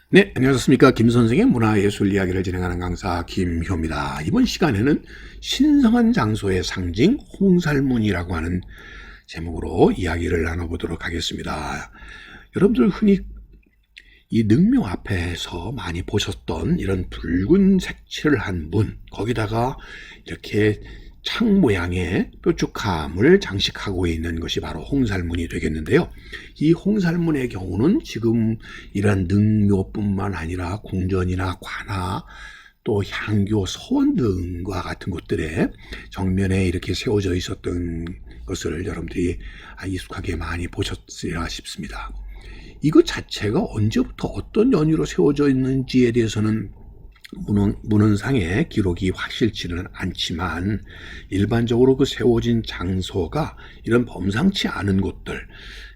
네, 안녕하십니까. 김선생의 문화예술 이야기를 진행하는 강사 김효입니다. 이번 시간에는 신성한 장소의 상징 홍살문이라고 하는 제목으로 이야기를 나눠보도록 하겠습니다. 여러분들 흔히 이 능묘 앞에서 많이 보셨던 이런 붉은 색칠을 한 문, 거기다가 이렇게 창 모양의 뾰족함을 장식하고 있는 것이 바로 홍살문이 되겠는데요. 이 홍살문의 경우는 지금 이런 능묘뿐만 아니라 궁전이나 관아, 또 향교, 서원 등과 같은 곳들에 정면에 이렇게 세워져 있었던 것을 여러분들이 익숙하게 많이 보셨으리라 싶습니다. 이것 자체가 언제부터 어떤 연유로 세워져 있는지에 대해서는 문헌상의 기록이 확실치는 않지만 일반적으로 그 세워진 장소가 이런 범상치 않은 곳들,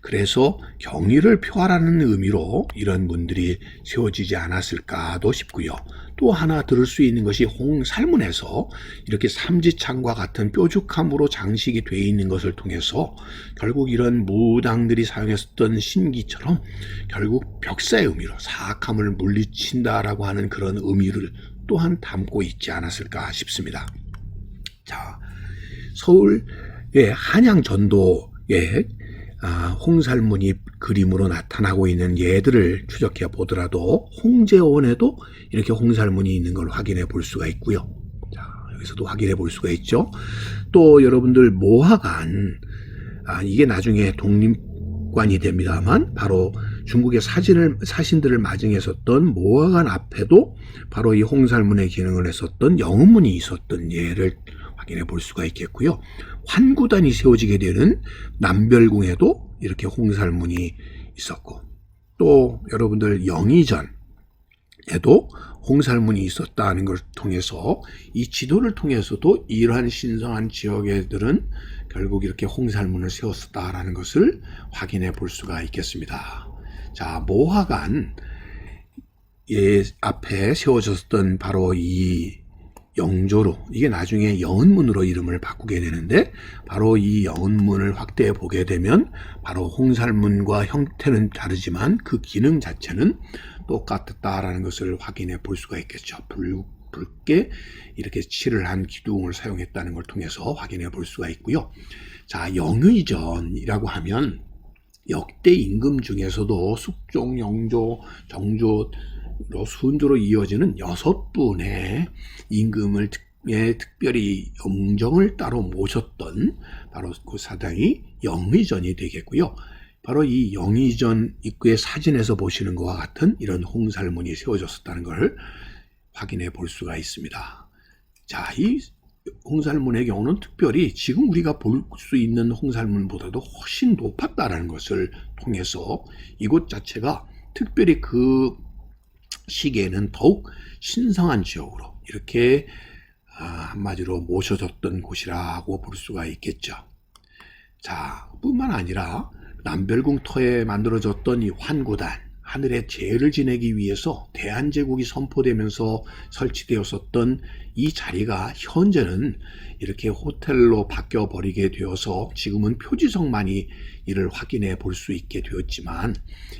그래서 경의를 표하라는 의미로 이런 문들이 세워지지 않았을까도 싶고요. 또 하나 들을 수 있는 것이 홍살문에서 이렇게 삼지창과 같은 뾰족함으로 장식이 되어 있는 것을 통해서 결국 이런 무당들이 사용했었던 신기처럼 결국 벽사의 의미로 사악함을 물리친다라고 하는 그런 의미를 또한 담고 있지 않았을까 싶습니다. 자, 서울의 한양전도에 홍살문이 그림으로 나타나고 있는 예들을 추적해 보더라도 홍제원에도 이렇게 홍살문이 있는 걸 확인해 볼 수가 있고요. 자, 여기서도 확인해 볼 수가 있죠. 또 여러분들 모화관, 이게 나중에 독립관이 됩니다만 바로 중국의 사신들을 마중했었던 모화관 앞에도 바로 이 홍살문의 기능을 했었던 영음문이 있었던 예를 확인해 볼 수가 있겠고요. 환구단이 세워지게 되는 남별궁에도 이렇게 홍살문이 있었고, 또 여러분들 영의전에도 홍살문이 있었다는 걸 통해서 이 지도를 통해서도 이러한 신성한 지역에들은 결국 이렇게 홍살문을 세웠었다라는 것을 확인해 볼 수가 있겠습니다. 자, 모화관 앞에 세워졌던 바로 이 영조로, 이게 나중에 영은문으로 이름을 바꾸게 되는데 바로 이 영은문을 확대해 보게 되면 바로 홍살문과 형태는 다르지만 그 기능 자체는 똑같다라는 것을 확인해 볼 수가 있겠죠. 붉게 이렇게 칠을 한 기둥을 사용했다는 걸 통해서 확인해 볼 수가 있고요. 자, 영의전이라고 하면 역대 임금 중에서도 숙종, 영조, 정조, 순조로 이어지는 6분의 임금을 특별히 영정을 따로 모셨던 바로 그 사당이 영의전이 되겠고요. 바로 이 영의전 입구의 사진에서 보시는 것과 같은 이런 홍살문이 세워졌었다는 것을 확인해 볼 수가 있습니다. 자, 이 홍살문의 경우는 특별히 지금 우리가 볼 수 있는 홍살문보다도 훨씬 높았다는 것을 통해서 이곳 자체가 특별히 그 시기에는 더욱 신성한 지역으로 이렇게 한마디로 모셔졌던 곳이라고 볼 수가 있겠죠. 자, 뿐만 아니라 남별궁 터에 만들어졌던 이 환구단, 하늘의 재를 지내기 위해서 대한제국이 선포되면서 설치되었었던 이 자리가 현재는 이렇게 호텔로 바뀌어 버리게 되어서 지금은 표지석만이 이를 확인해 볼 수 있게 되었지만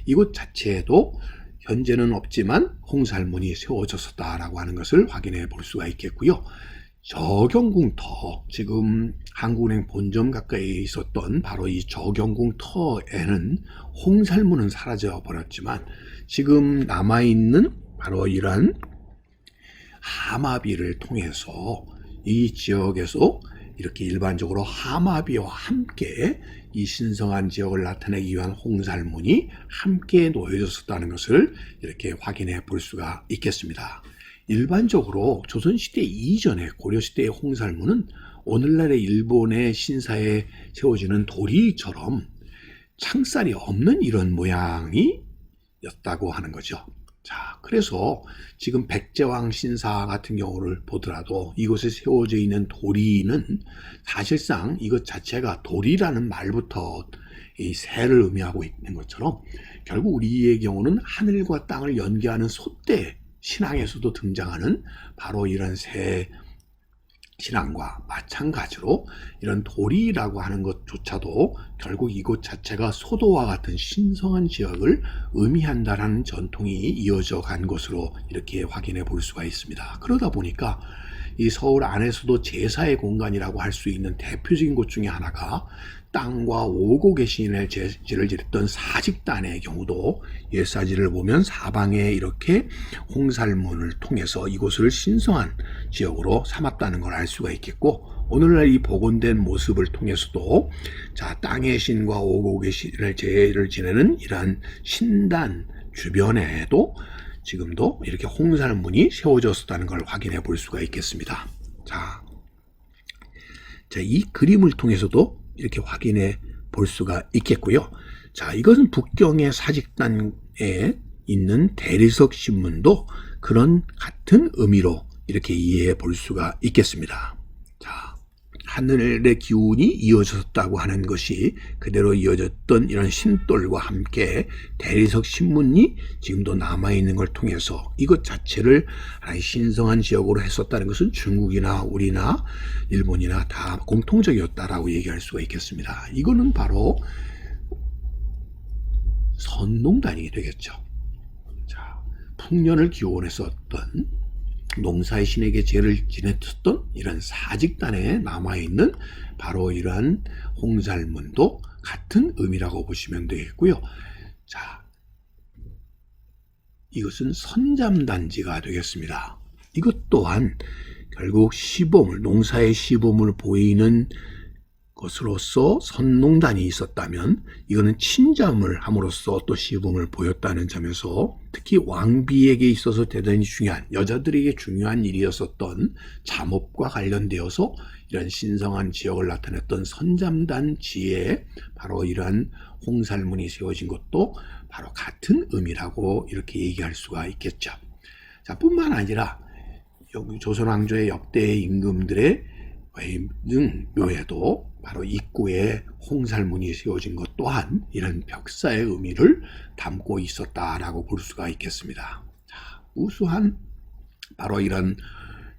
이곳 자체에도 현재는 없지만 홍살문이 세워졌었다라고 하는 것을 확인해 볼 수가 있겠고요. 저경궁터, 지금 한국은행 본점 가까이에 있었던 바로 이 저경궁터에는 홍살문은 사라져 버렸지만 지금 남아있는 바로 이러한 하마비를 통해서 이 지역에서 이렇게 일반적으로 하마비와 함께 이 신성한 지역을 나타내기 위한 홍살문이 함께 놓여졌었다는 것을 이렇게 확인해 볼 수가 있겠습니다. 일반적으로 조선시대 이전의 고려시대의 홍살문은 오늘날의 일본의 신사에 세워지는 도리처럼 창살이 없는 이런 모양이었다고 하는 거죠. 자, 그래서 지금 백제왕 신사 같은 경우를 보더라도 이곳에 세워져 있는 도리는 사실상 이것 자체가 도리라는 말부터 이 새를 의미하고 있는 것처럼 결국 우리의 경우는 하늘과 땅을 연계하는 솥대 신앙에서도 등장하는 바로 이런 새 신앙과 마찬가지로 이런 도리라고 하는 것조차도 결국 이곳 자체가 소도와 같은 신성한 지역을 의미한다라는 전통이 이어져 간 것으로 이렇게 확인해 볼 수가 있습니다. 그러다 보니까 이 서울 안에서도 제사의 공간이라고 할 수 있는 대표적인 곳 중에 하나가 땅과 오곡의 신을 제를 지냈던 사직단의 경우도 옛사지를 보면 사방에 이렇게 홍살문을 통해서 이곳을 신성한 지역으로 삼았다는 걸 알 수가 있겠고, 오늘날 이 복원된 모습을 통해서도 자, 땅의 신과 오곡의 신을 제를 지내는 이러한 신단 주변에도 지금도 이렇게 홍살문이 세워졌다는 걸 확인해 볼 수가 있겠습니다. 자, 이 그림을 통해서도 이렇게 확인해 볼 수가 있겠고요. 자, 이것은 북경의 사직단에 있는 대리석 신문도 그런 같은 의미로 이렇게 이해해 볼 수가 있겠습니다. 자, 하늘의 기운이 이어졌다고 하는 것이 그대로 이어졌던 이런 신돌과 함께 대리석 신문이 지금도 남아있는 걸 통해서 이것 자체를 하나의 신성한 지역으로 했었다는 것은 중국이나 우리나 일본이나 다 공통적이었다라고 얘기할 수가 있겠습니다. 이거는 바로 선농단이 되겠죠. 자, 풍년을 기원했었던 농사의 신에게 제를 지냈었던 이런 사직단에 남아있는 바로 이러한 홍살문도 같은 의미라고 보시면 되겠고요. 자, 이것은 선잠단지가 되겠습니다. 이것 또한 결국 시범을, 농사의 시범을 보이는 것으로서 선농단이 있었다면 이거는 친잠을 함으로써 또 시범을 보였다는 점에서 특히 왕비에게 있어서 대단히 중요한, 여자들에게 중요한 일이었었던 잠업과 관련되어서 이런 신성한 지역을 나타냈던 선잠단지에 바로 이러한 홍살문이 세워진 것도 바로 같은 의미라고 이렇게 얘기할 수가 있겠죠. 자, 뿐만 아니라 여기 조선 왕조의 역대 임금들의 묘에도 바로 입구에 홍살문이 세워진 것 또한 이런 벽사의 의미를 담고 있었다라고 볼 수가 있겠습니다. 자, 우수한 바로 이런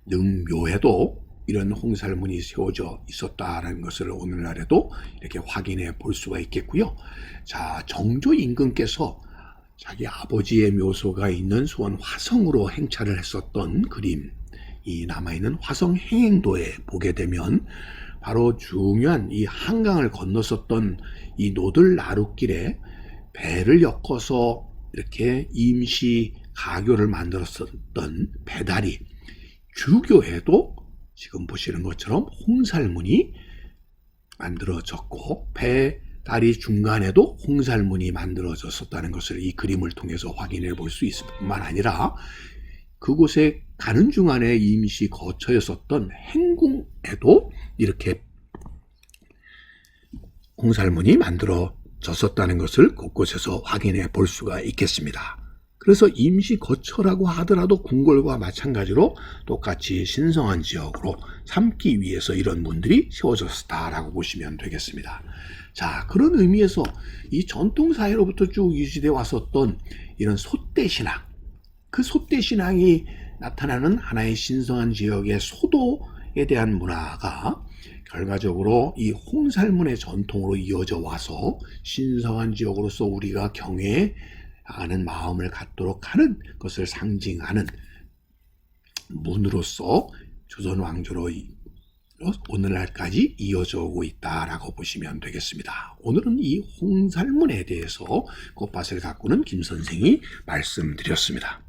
능묘에도 이런 홍살문이 세워져 있었다라는 것을 오늘날에도 이렇게 확인해 볼 수가 있겠고요. 자, 정조 임금께서 자기 아버지의 묘소가 있는 수원 화성으로 행차를 했었던 그림, 이 남아있는 화성 행행도에 보게 되면 바로 중요한 이 한강을 건넜었던 이 노들 나룻길에 배를 엮어서 이렇게 임시 가교를 만들었었던 배다리 주교에도 지금 보시는 것처럼 홍살문이 만들어졌고 배다리 중간에도 홍살문이 만들어졌었다는 것을 이 그림을 통해서 확인해 볼 수 있을 뿐만 아니라 그곳에 가는 중간에 임시 거처였었던 행궁에도 이렇게 홍살문이 만들어졌었다는 것을 곳곳에서 확인해 볼 수가 있겠습니다. 그래서 임시 거처라고 하더라도 궁궐과 마찬가지로 똑같이 신성한 지역으로 삼기 위해서 이런 문들이 세워졌다라고 보시면 되겠습니다. 자, 그런 의미에서 이 전통사회로부터 쭉 유지되어 왔었던 이런 솥대신앙, 그 솥대신앙이 나타나는 하나의 신성한 지역의 소도에 대한 문화가 결과적으로 이 홍살문의 전통으로 이어져 와서 신성한 지역으로서 우리가 경외하는 마음을 갖도록 하는 것을 상징하는 문으로서 조선 왕조로 오늘날까지 이어져 오고 있다라고 보시면 되겠습니다. 오늘은 이 홍살문에 대해서 꽃밭을 가꾸는 김 선생이 말씀드렸습니다.